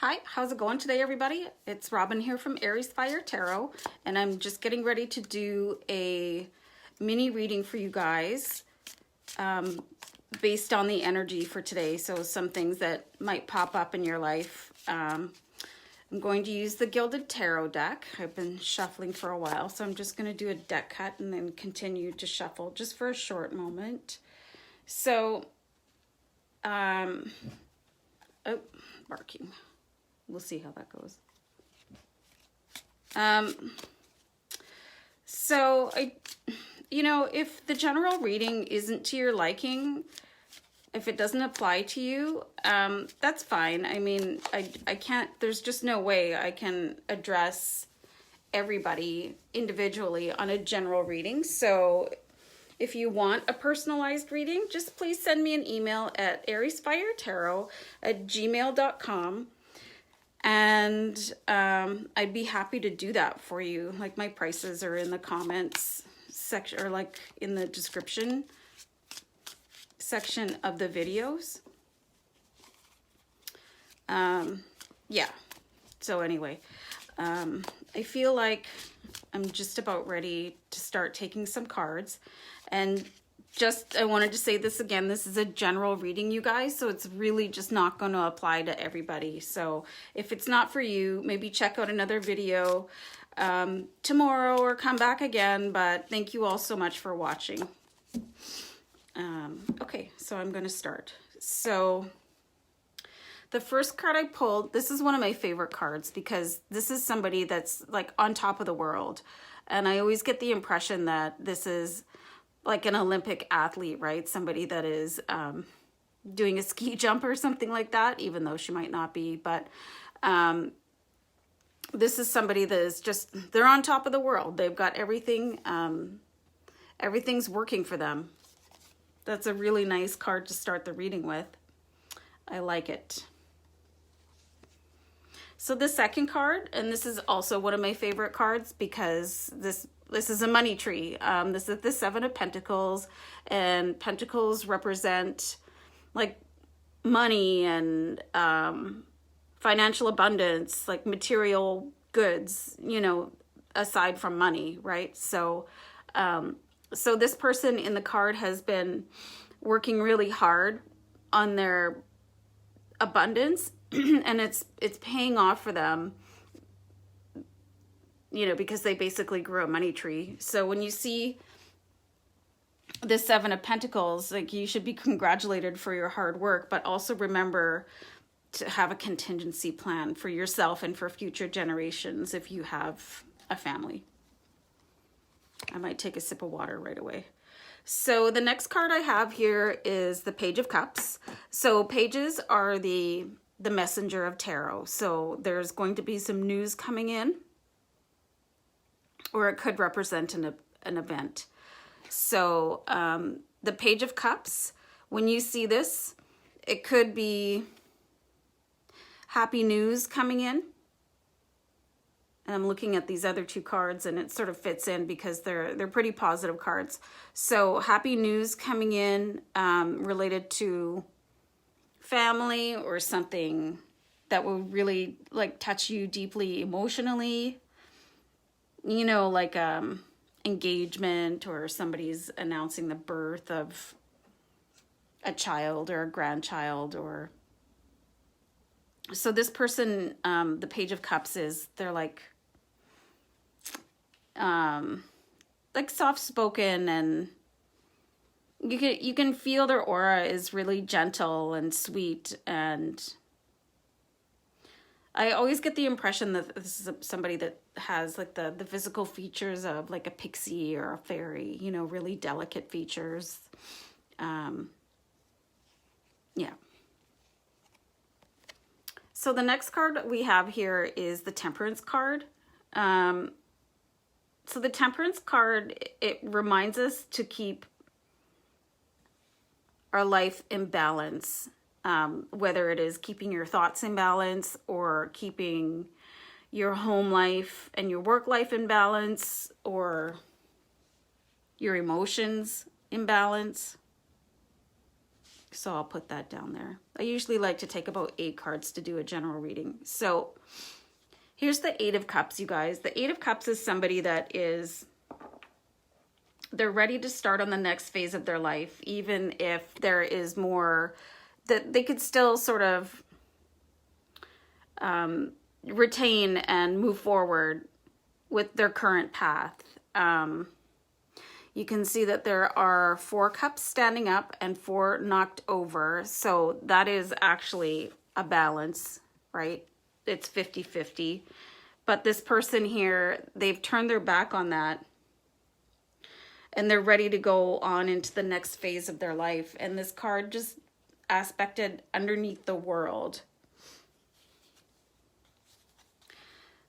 Hi, how's it going today, everybody? It's Robin here from AriesFireTarot, and I'm just getting ready to do a mini reading for you guys based on the energy for today. So some things that might pop up in your life. I'm going to use the Gilded Tarot deck. I've been shuffling for a while, so I'm just going to do a deck cut and then continue to shuffle just for a short moment. So, oh, barking. We'll see how that goes. If the general reading isn't to your liking, if it doesn't apply to you, that's fine. I mean, I can't, there's just no way I can address everybody individually on a general reading. So if you want a personalized reading, just please send me an email at ariesfiretarot@gmail.com. And I'd be happy to do that for you. Like, my prices are in the comments section, or like in the description section of the videos. Yeah, so anyway, I feel like I'm just about ready to start taking some cards. And I wanted to say this again, this is a general reading, you guys, so it's really just not going to apply to everybody. So if it's not for you, maybe check out another video tomorrow or come back again, but thank you all so much for watching. Okay, so I'm going to start. So the first card I pulled, this is one of my favorite cards because this is somebody that's like on top of the world. And I always get the impression that this is like an Olympic athlete, right? Somebody that is doing a ski jump or something like that, even though she might not be. But this is somebody that is just, they're on top of the world. They've got everything, everything's working for them. That's a really nice card to start the reading with. I like it. So the second card, and this is also one of my favorite cards because this is a money tree. This is the Seven of Pentacles, and Pentacles represent like money and financial abundance, like material goods, you know, aside from money, right? So, so this person in the card has been working really hard on their abundance, and it's paying off for them. You know, because they basically grew a money tree. So when you see the Seven of Pentacles, like, you should be congratulated for your hard work, but also remember to have a contingency plan for yourself and for future generations if you have a family. I might take a sip of water right away. So the next card I have here is the Page of Cups. So pages are the messenger of tarot. So there's going to be some news coming in, or it could represent an event. So the Page of Cups, when you see this, it could be happy news coming in. And I'm looking at these other two cards, and it sort of fits in because they're pretty positive cards. So happy news coming in related to family or something that will really like touch you deeply emotionally. You know, like engagement, or somebody's announcing the birth of a child or a grandchild, or so this person, the Page of Cups is, they're like soft-spoken, and you can feel their aura is really gentle and sweet. And I always get the impression that this is somebody that has like the physical features of like a pixie or a fairy, you know, really delicate features. Yeah. So the next card we have here is the Temperance card. So the Temperance card, it reminds us to keep our life in balance. Whether it is keeping your thoughts in balance, or keeping your home life and your work life in balance, or your emotions in balance. So I'll put that down there. I usually like to take about 8 cards to do a general reading. So here's the 8 of Cups, you guys. The 8 of Cups is somebody that is, they're ready to start on the next phase of their life, even if there is more that they could still sort of retain and move forward with their current path. You can see that there are 4 cups standing up and 4 knocked over. So that is actually a balance, right? It's 50-50. But this person here, they've turned their back on that. And they're ready to go on into the next phase of their life. And this card just aspected underneath the World.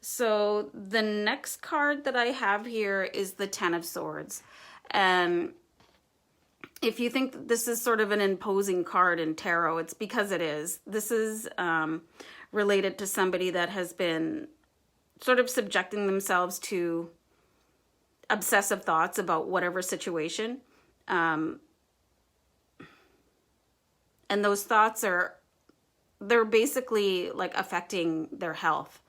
So the next card that I have here is the 10 of Swords. And if you think that this is sort of an imposing card in tarot, it's because it is. This is related to somebody that has been sort of subjecting themselves to obsessive thoughts about whatever situation. And those thoughts they're basically like affecting their health.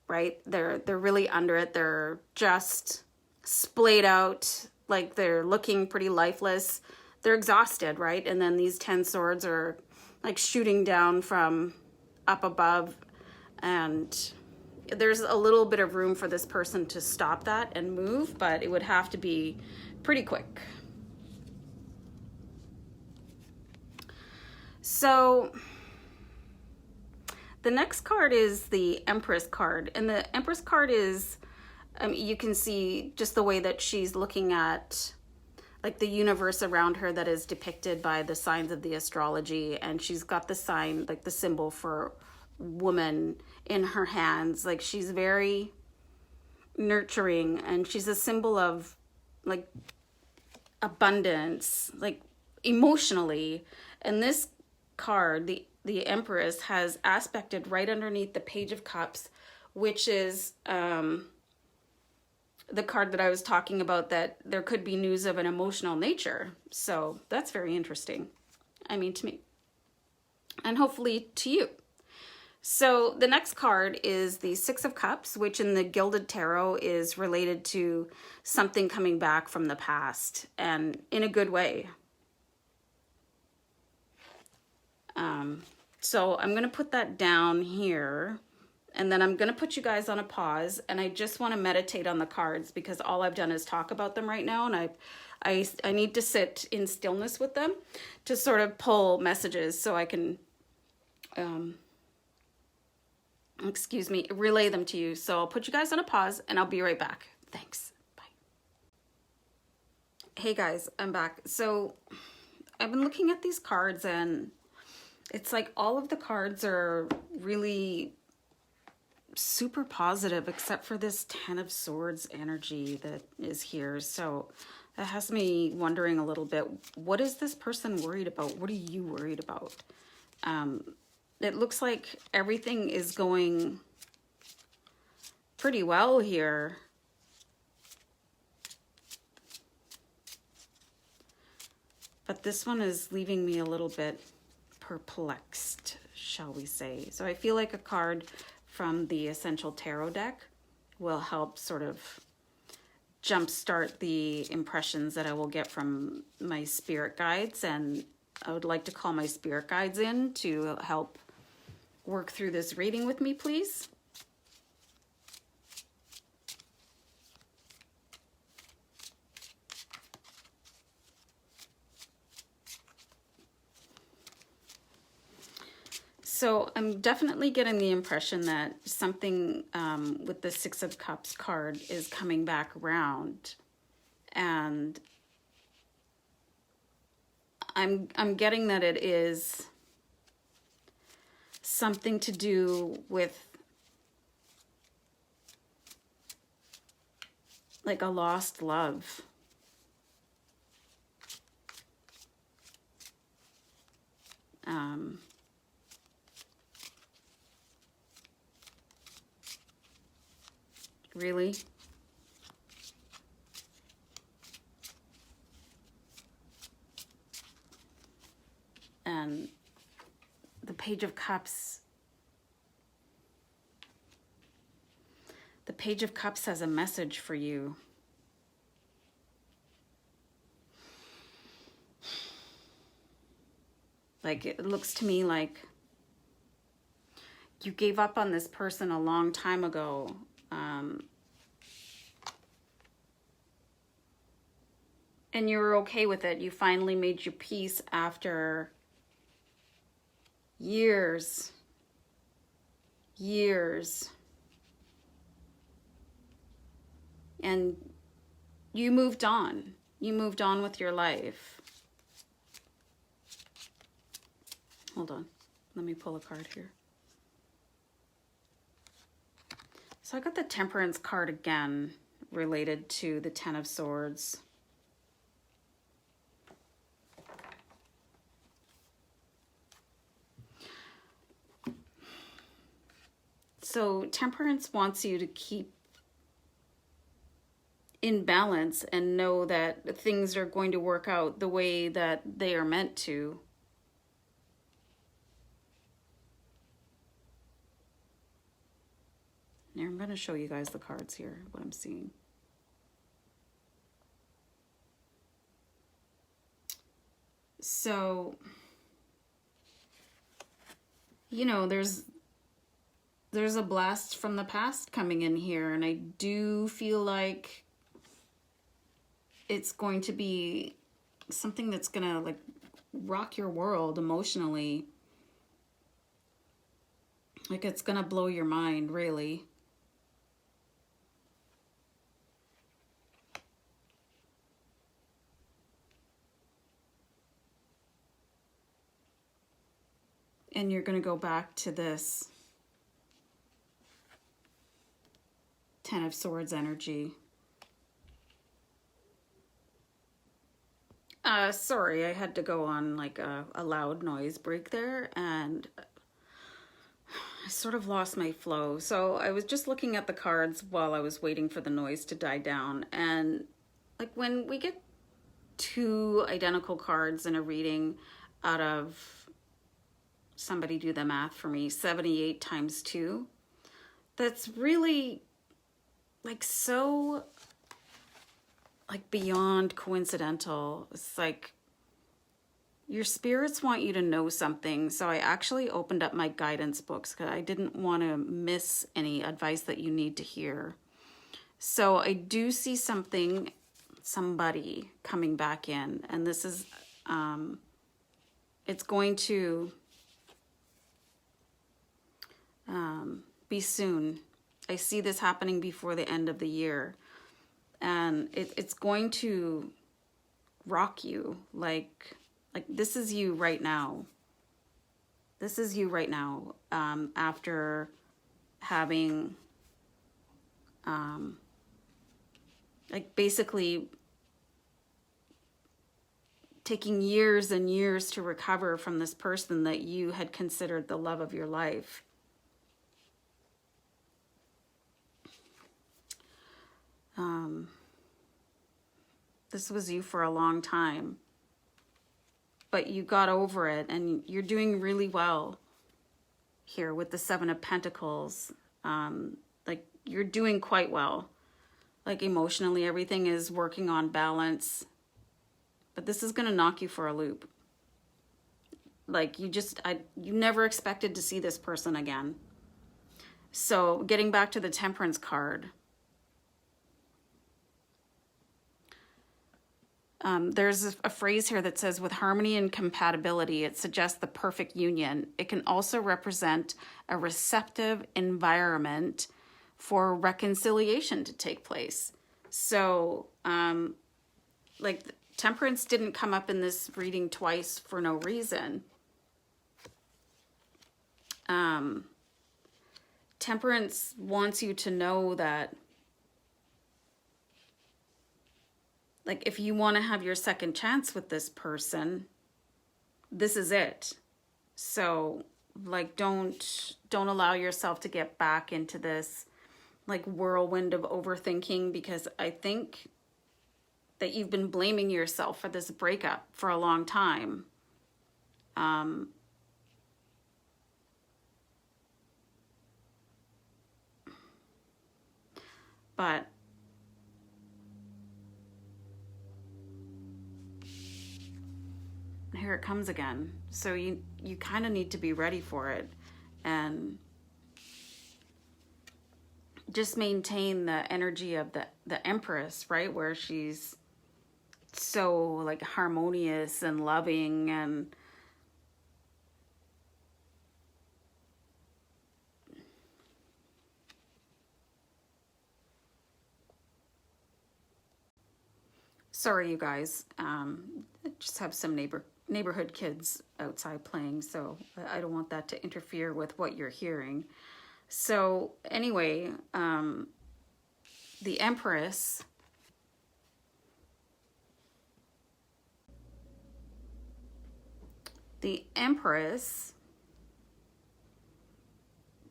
Right? They're really under it. They're just splayed out, like they're looking pretty lifeless. They're exhausted, right? And then these 10 swords are like shooting down from up above, and there's a little bit of room for this person to stop that and move, but it would have to be pretty quick. So the next card is the Empress card, and the Empress card is, you can see just the way that she's looking at like the universe around her that is depicted by the signs of the astrology, and she's got the sign, like the symbol for woman in her hands. Like she's very nurturing, and she's a symbol of like abundance, like emotionally. And this card, the Empress, has aspected right underneath the Page of Cups, which is the card that I was talking about, that there could be news of an emotional nature. So that's very interesting. I mean, to me, and hopefully to you. So the next card is the 6 of Cups, which in the Gilded Tarot is related to something coming back from the past, and in a good way. So I'm going to put that down here, and then I'm going to put you guys on a pause, and I just want to meditate on the cards, because all I've done is talk about them right now, and I need to sit in stillness with them to sort of pull messages so I can, excuse me, relay them to you. So I'll put you guys on a pause, and I'll be right back. Thanks. Bye. Hey guys, I'm back. So I've been looking at these cards, and it's like all of the cards are really super positive, except for this 10 of Swords energy that is here. So that has me wondering a little bit, what is this person worried about? What are you worried about? It looks like everything is going pretty well here. But this one is leaving me a little bit perplexed, shall we say. So I feel like a card from the Essential Tarot deck will help sort of jumpstart the impressions that I will get from my spirit guides, and I would like to call my spirit guides in to help work through this reading with me, please. So I'm definitely getting the impression that something with the 6 of Cups card is coming back around, and I'm getting that it is something to do with like a lost love. Really? the Page of Cups. The Page of Cups has a message for you. Like, it looks to me like you gave up on this person a long time ago. And you were okay with it. You finally made your peace after years. And you moved on. You moved on with your life. Hold on. Let me pull a card here. So I got the Temperance card again, related to the Ten of Swords. So Temperance wants you to keep in balance and know that things are going to work out the way that they are meant to. Now I'm going to show you guys the cards here, what I'm seeing. So, you know, there's a blast from the past coming in here, and I do feel like it's going to be something that's going to like rock your world emotionally. Like, it's going to blow your mind, really. And you're going to go back to this Ten of Swords energy. Sorry, I had to go on like a loud noise break there, and I sort of lost my flow. So I was just looking at the cards while I was waiting for the noise to die down. And like, when we get two identical cards in a reading out of, somebody do the math for me, 78 times 2, that's really like so like beyond coincidental. It's like your spirits want you to know something. So I actually opened up my guidance books because I didn't want to miss any advice that you need to hear. So I do see somebody coming back in, and this is, it's going to be soon. I see this happening before the end of the year. And it's going to rock you. Like this is you right now. This is you right now, after having, like, basically taking years and years to recover from this person that you had considered the love of your life. This was you for a long time, but you got over it, and you're doing really well here with the Seven of Pentacles. Like, you're doing quite well. Like, emotionally, everything is working on balance, but this is going to knock you for a loop. Like, you never expected to see this person again. So getting back to the Temperance card, there's a phrase here that says, with harmony and compatibility, it suggests the perfect union. It can also represent a receptive environment for reconciliation to take place. So, like, Temperance didn't come up in this reading twice for no reason. Temperance wants you to know that, like, if you want to have your second chance with this person, this is it. So, like, don't allow yourself to get back into this, like, whirlwind of overthinking, because I think that you've been blaming yourself for this breakup for a long time. But here it comes again. So you kind of need to be ready for it, and just maintain the energy of the Empress, right? Where she's so like harmonious and loving, and sorry you guys, I just have some neighborhood kids outside playing, so I don't want that to interfere with what you're hearing. So anyway, the Empress,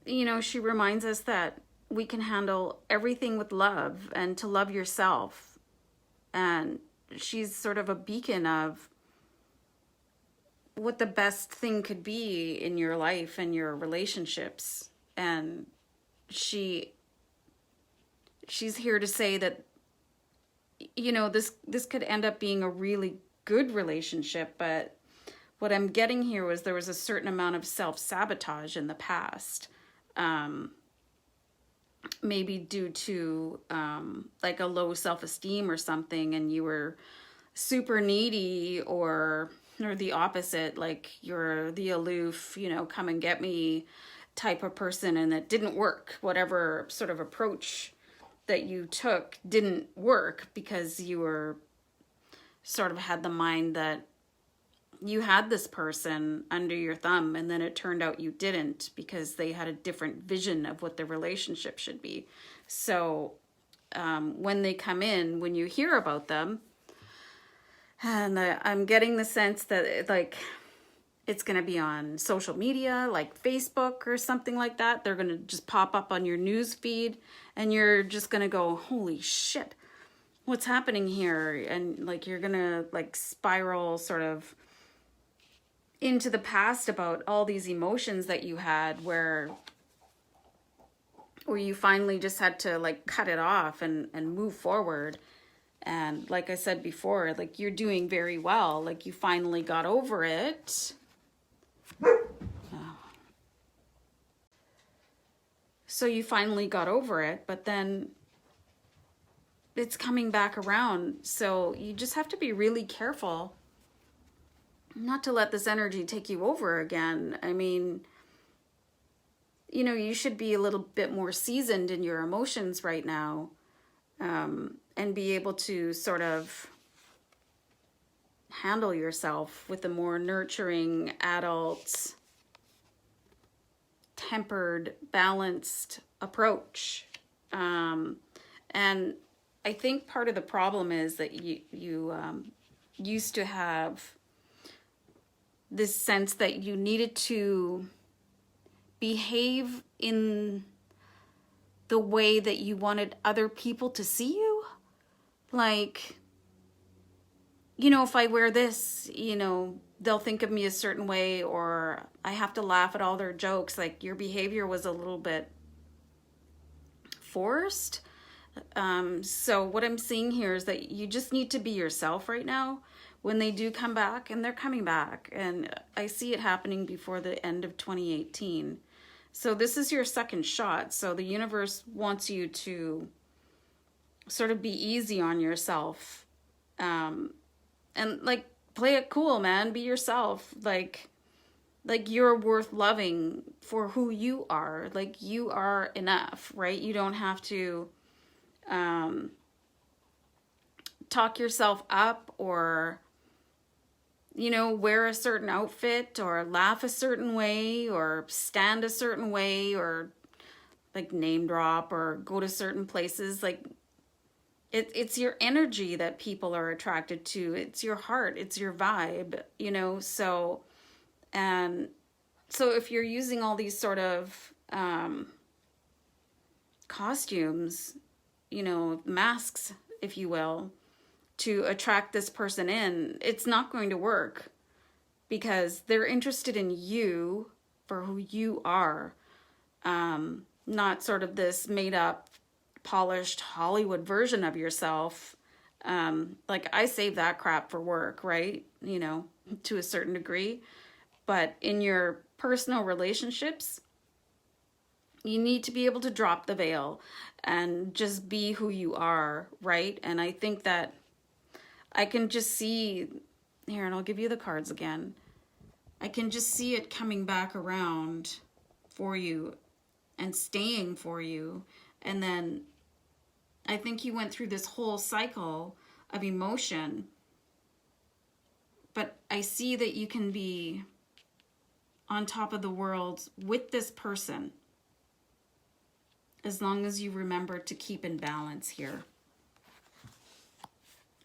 you know, she reminds us that we can handle everything with love, and to love yourself. And she's sort of a beacon of what the best thing could be in your life and your relationships. And she's here to say that, you know, this could end up being a really good relationship, but what I'm getting here was there was a certain amount of self-sabotage in the past. Maybe due to like a low self-esteem or something, and you were super needy, or the opposite, like you're the aloof, you know, come and get me type of person, and it didn't work. Whatever sort of approach that you took didn't work because you were sort of had the mind that you had this person under your thumb, and then it turned out you didn't, because they had a different vision of what the relationship should be. So when they come in, when you hear about them, and I'm getting the sense that it's going to be on social media, like Facebook or something like that. They're going to just pop up on your news feed, and you're just going to go, holy shit, what's happening here? And like, you're going to like spiral sort of into the past about all these emotions that you had, where you finally just had to like cut it off and move forward. And like I said before, like, you're doing very well. Like, you finally got over it. So you finally got over it, but then it's coming back around. So you just have to be really careful not to let this energy take you over again. I mean, you know, you should be a little bit more seasoned in your emotions right now, and be able to sort of handle yourself with a more nurturing, adult, tempered, balanced approach. And I think part of the problem is that you used to have this sense that you needed to behave in the way that you wanted other people to see you. Like, you know, if I wear this, you know, they'll think of me a certain way, or I have to laugh at all their jokes. Like, your behavior was a little bit forced. So what I'm seeing here is that you just need to be yourself right now when they do come back, and they're coming back. And I see it happening before the end of 2018. So this is your second shot. So the universe wants you to sort of be easy on yourself. And like, play it cool, man. Be yourself. Like you're worth loving for who you are. Like, you are enough, right? You don't have to talk yourself up, or, you know, wear a certain outfit, or laugh a certain way, or stand a certain way, or like name drop, or go to certain places. Like, it's your energy that people are attracted to. It's your heart. It's your vibe, you know? So, and so if you're using all these sort of costumes, you know, masks, if you will, to attract this person in, it's not going to work, because they're interested in you for who you are, not sort of this made up polished Hollywood version of yourself. Like I save that crap for work, right? You know, to a certain degree. But in your personal relationships, you need to be able to drop the veil and just be who you are, right? And I think that I can just see here, and I'll give you the cards again. I can just see it coming back around for you and staying for you. And then I think you went through this whole cycle of emotion, but I see that you can be on top of the world with this person as long as you remember to keep in balance here,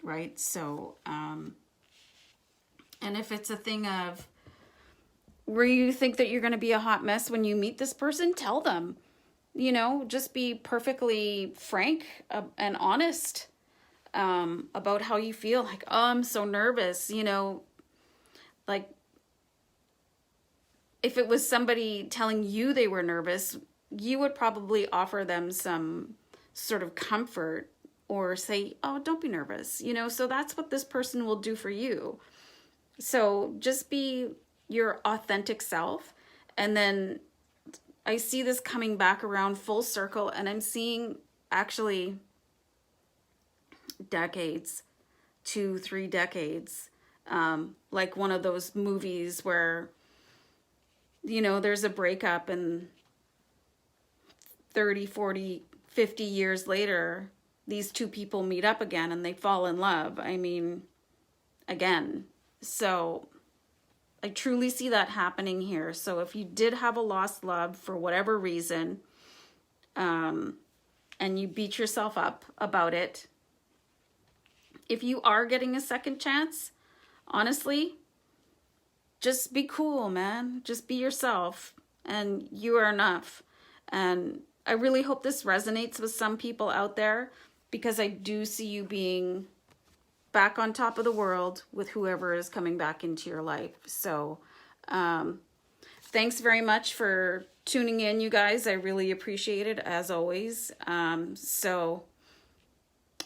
right? So, and if it's a thing of where you think that you're going to be a hot mess when you meet this person, tell them, you know, just be perfectly frank and honest about how you feel. Like, oh, I'm so nervous, you know, like if it was somebody telling you they were nervous, you would probably offer them some sort of comfort or say, oh, don't be nervous, you know, so that's what this person will do for you. So just be your authentic self. And then I see this coming back around full circle, and I'm seeing actually decades, 2-3 decades, like one of those movies where, you know, there's a breakup and 30, 40, 50 years later, these two people meet up again and they fall in love. I mean, again. So I truly see that happening here. So if you did have a lost love for whatever reason, and you beat yourself up about it, if you are getting a second chance, honestly, just be cool, man. Just be yourself, and you are enough. And I really hope this resonates with some people out there, because I do see you being back on top of the world with whoever is coming back into your life. So thanks very much for tuning in, you guys. I really appreciate it, as always. So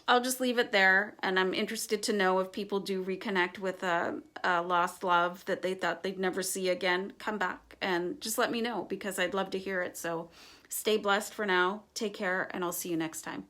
I'll just leave it there, and I'm interested to know if people do reconnect with a lost love that they thought they'd never see again. Come back and just let me know, because I'd love to hear it. So stay blessed for now. Take care, and I'll see you next time.